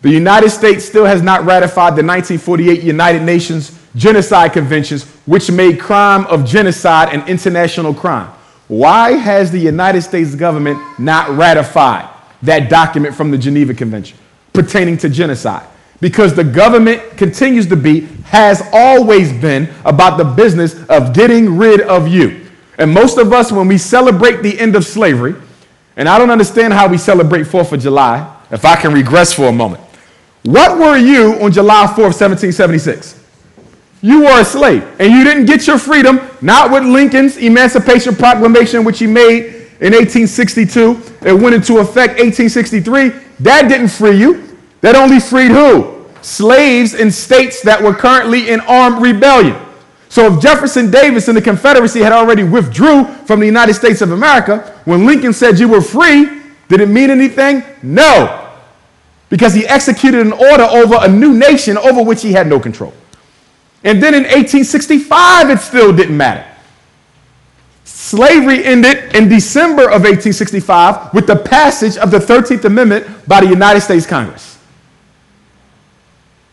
The United States still has not ratified the 1948 United Nations Genocide Conventions, which made crime of genocide an international crime. Why has the United States government not ratified that document from the Geneva Convention pertaining to genocide? Because the government continues to be, has always been, about the business of getting rid of you. And most of us, when we celebrate the end of slavery, and I don't understand how we celebrate 4th of July, if I can regress for a moment. What were you on July 4th, 1776? You were a slave, and you didn't get your freedom, not with Lincoln's Emancipation Proclamation, which he made in 1862. It went into effect 1863. That didn't free you. That only freed who? Slaves in states that were currently in armed rebellion. So if Jefferson Davis and the Confederacy had already withdrew from the United States of America, when Lincoln said you were free, did it mean anything? No. Because he executed an order over a new nation over which he had no control. And then in 1865, it still didn't matter. Slavery ended in December of 1865 with the passage of the 13th Amendment by the United States Congress.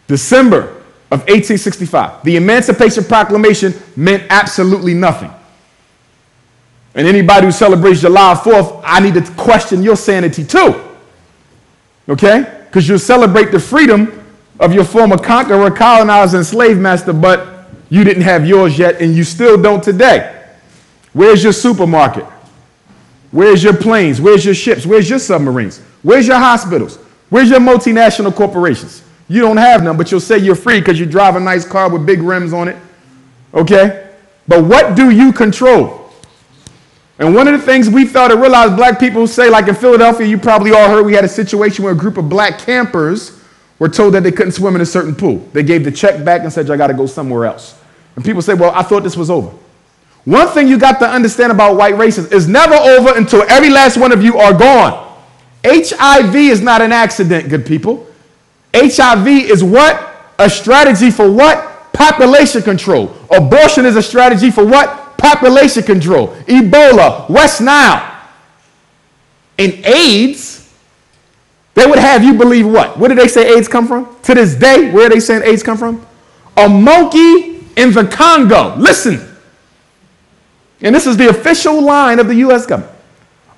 December of 1865. The Emancipation Proclamation meant absolutely nothing. And anybody who celebrates July 4th, I need to question your sanity too. Okay? Because you'll celebrate the freedom of your former conqueror, colonizer, and slave master, but you didn't have yours yet, and you still don't today. Where's your supermarket? Where's your planes? Where's your ships? Where's your submarines? Where's your hospitals? Where's your multinational corporations? You don't have none, but you'll say you're free because you drive a nice car with big rims on it. Okay? But what do you control? And one of the things we fail to realize, black people say, like in Philadelphia, you probably all heard we had a situation where a group of black campers were told that they couldn't swim in a certain pool. They gave the check back and said, I got to go somewhere else. And people say, well, I thought this was over. One thing you got to understand about white racists is never over until every last one of you are gone. HIV is not an accident, good people. HIV is what? A strategy for what? Population control. Abortion is a strategy for what? Population control. Ebola, West Nile. And AIDS, they would have you believe what? Where did they say AIDS come from? To this day, where are they saying AIDS come from? A monkey in the Congo. Listen. And this is the official line of the U.S. government.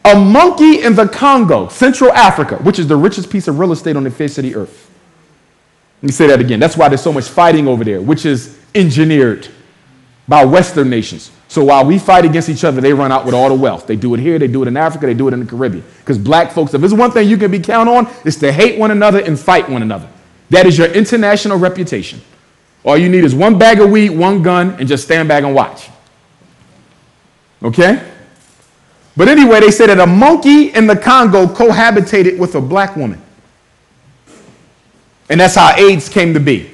A monkey in the Congo, Central Africa, which is the richest piece of real estate on the face of the earth. Let me say that again. That's why there's so much fighting over there, which is engineered by Western nations. So while we fight against each other, they run out with all the wealth. They do it here, they do it in Africa, they do it in the Caribbean. Because black folks, if there's one thing you can be count on, is to hate one another and fight one another. That is your international reputation. All you need is one bag of weed, one gun, and just stand back and watch. Okay? But anyway, they say that a monkey in the Congo cohabitated with a black woman. And that's how AIDS came to be.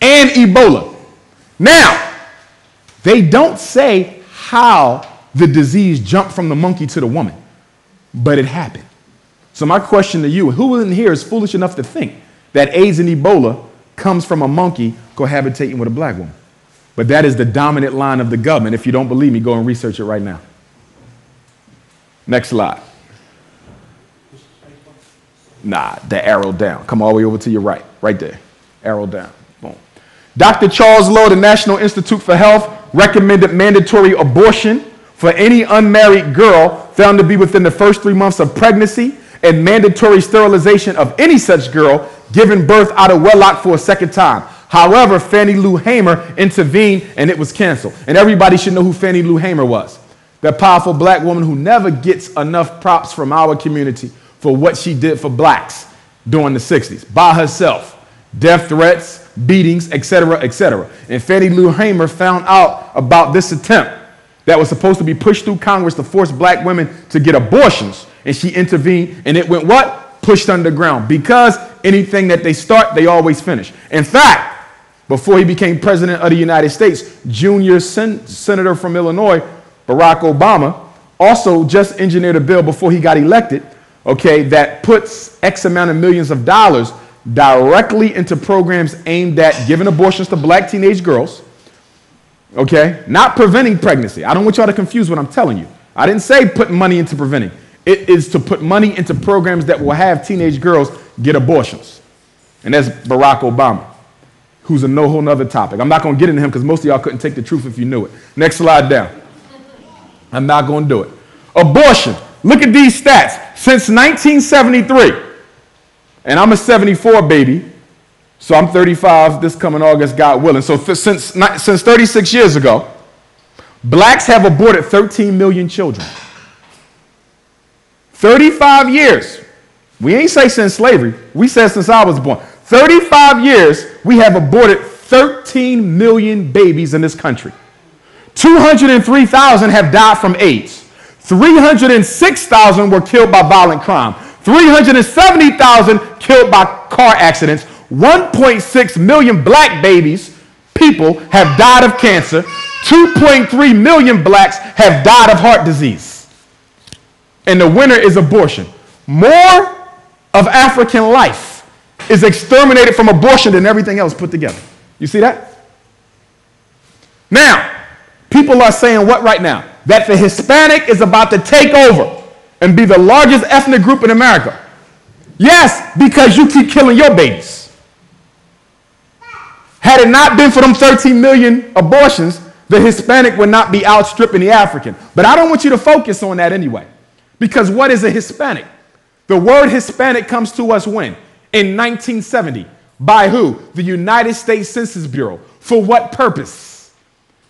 And Ebola. Now, they don't say how the disease jumped from the monkey to the woman, but it happened. So my question to you, who in here is foolish enough to think that AIDS and Ebola comes from a monkey cohabitating with a black woman? But that is the dominant line of the government. If you don't believe me, go and research it right now. Next slide. Nah, the arrow down. Come all the way over to your right. Right there. Arrow down. Boom. Dr. Charles Lowe, the National Institute for Health, recommended mandatory abortion for any unmarried girl found to be within the first 3 months of pregnancy, and mandatory sterilization of any such girl given birth out of wedlock for a second time. However, Fannie Lou Hamer intervened and it was canceled. And everybody should know who Fannie Lou Hamer was. That powerful black woman who never gets enough props from our community for what she did for blacks during the 60s. By herself. Death threats, beatings, etc., etc. And Fannie Lou Hamer found out about this attempt that was supposed to be pushed through Congress to force black women to get abortions. And she intervened, and it went what? Pushed underground. Because anything that they start, they always finish. In fact, before he became president of the United States, junior senator from Illinois, Barack Obama, also just engineered a bill before he got elected, okay, that puts X amount of millions of dollars directly into programs aimed at giving abortions to black teenage girls, okay, not preventing pregnancy. I don't want y'all to confuse what I'm telling you. I didn't say putting money into preventing. It is to put money into programs that will have teenage girls get abortions. And that's Barack Obama, who's a whole nother topic. I'm not going to get into him because most of y'all couldn't take the truth if you knew it. Next slide down. I'm not going to do it. Abortion. Look at these stats. Since 1973, and I'm a 74 baby, so I'm 35 this coming August, God willing. So since 36 years ago, blacks have aborted 13 million children. 35 years. We ain't say since slavery. We said since I was born. 35 years, we have aborted 13 million babies in this country. 203,000 have died from AIDS. 306,000 were killed by violent crime. 370,000 killed by car accidents. 1.6 million black babies, people, have died of cancer. 2.3 million blacks have died of heart disease. And the winner is abortion. More of African life is exterminated from abortion than everything else put together. You see that? Now, people are saying what right now? That the Hispanic is about to take over and be the largest ethnic group in America. Yes, because you keep killing your babies. Had it not been for them 13 million abortions, the Hispanic would not be outstripping the African. But I don't want you to focus on that anyway. Because what is a Hispanic? The word Hispanic comes to us when? In 1970. By who? The United States Census Bureau. For what purpose?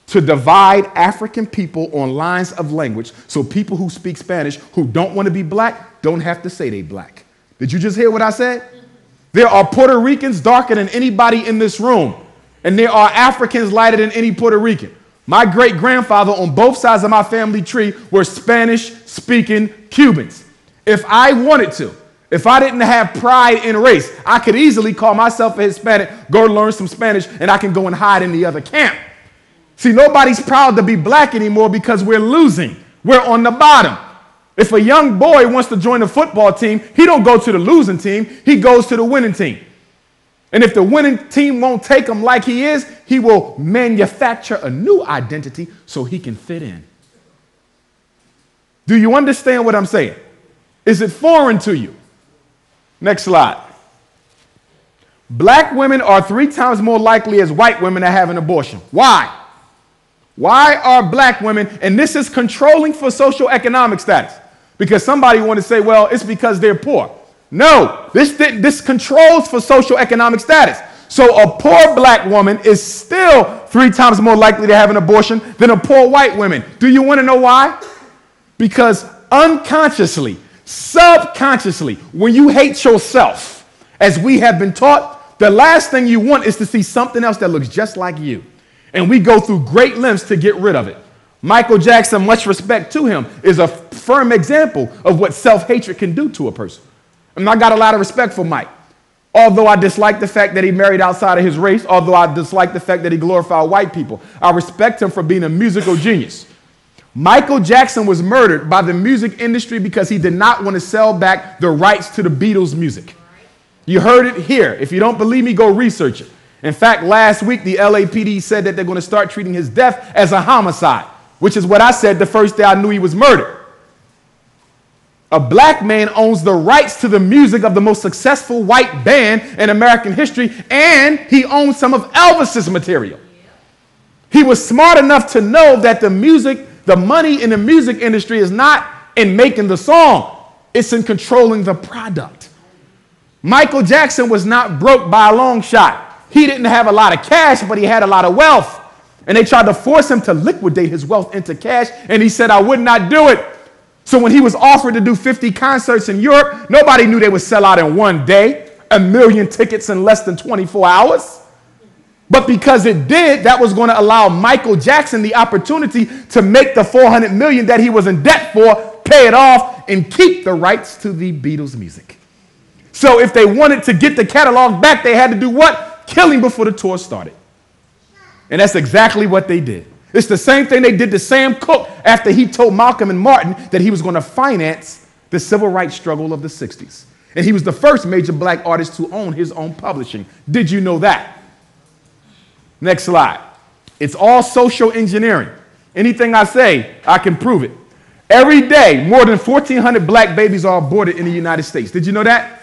To divide African people on lines of language so people who speak Spanish who don't want to be black don't have to say they black. Did you just hear what I said? There are Puerto Ricans darker than anybody in this room, and there are Africans lighter than any Puerto Rican. My great-grandfather on both sides of my family tree were Spanish-speaking Cubans. If I wanted to, if I didn't have pride in race, I could easily call myself a Hispanic, go learn some Spanish, and I can go and hide in the other camp. See, nobody's proud to be black anymore because we're losing. We're on the bottom. If a young boy wants to join the football team, he don't go to the losing team, he goes to the winning team. And if the winning team won't take him like he is, he will manufacture a new identity so he can fit in. Do you understand what I'm saying? Is it foreign to you? Next slide. Black women are 3 times more likely as white women to have an abortion. Why? Why are black women, and this is controlling for socioeconomic status, because somebody want to say, well, it's because they're poor. No, this controls for socioeconomic status. So a poor black woman is still 3 times more likely to have an abortion than a poor white woman. Do you want to know why? Because unconsciously, subconsciously, when you hate yourself, as we have been taught, the last thing you want is to see something else that looks just like you. And we go through great lengths to get rid of it. Michael Jackson, much respect to him, is a firm example of what self-hatred can do to a person. And I got a lot of respect for Mike. Although I dislike the fact that he married outside of his race, although I dislike the fact that he glorified white people, I respect him for being a musical genius. Michael Jackson was murdered by the music industry because he did not want to sell back the rights to the Beatles' music. You heard it here. If you don't believe me, go research it. In fact, last week, the LAPD said that they're going to start treating his death as a homicide, which is what I said the first day I knew he was murdered. A black man owns the rights to the music of the most successful white band in American history, and he owns some of Elvis's material. He was smart enough to know that the money in the music industry is not in making the song, it's in controlling the product. Michael Jackson was not broke by a long shot. He didn't have a lot of cash, but he had a lot of wealth. And they tried to force him to liquidate his wealth into cash, and he said, I would not do it. So when he was offered to do 50 concerts in Europe, nobody knew they would sell out in one day, 1 million tickets in less than 24 hours. But because it did, that was going to allow Michael Jackson the opportunity to make the $400 million that he was in debt for, pay it off, and keep the rights to the Beatles' music. So if they wanted to get the catalog back, they had to do what? Kill him before the tour started. And that's exactly what they did. It's the same thing they did to Sam Cooke after he told Malcolm and Martin that he was going to finance the civil rights struggle of the 60s. And he was the first major black artist to own his own publishing. Did you know that? Next slide. It's all social engineering. Anything I say, I can prove it. Every day, more than 1,400 black babies are aborted in the United States. Did you know that?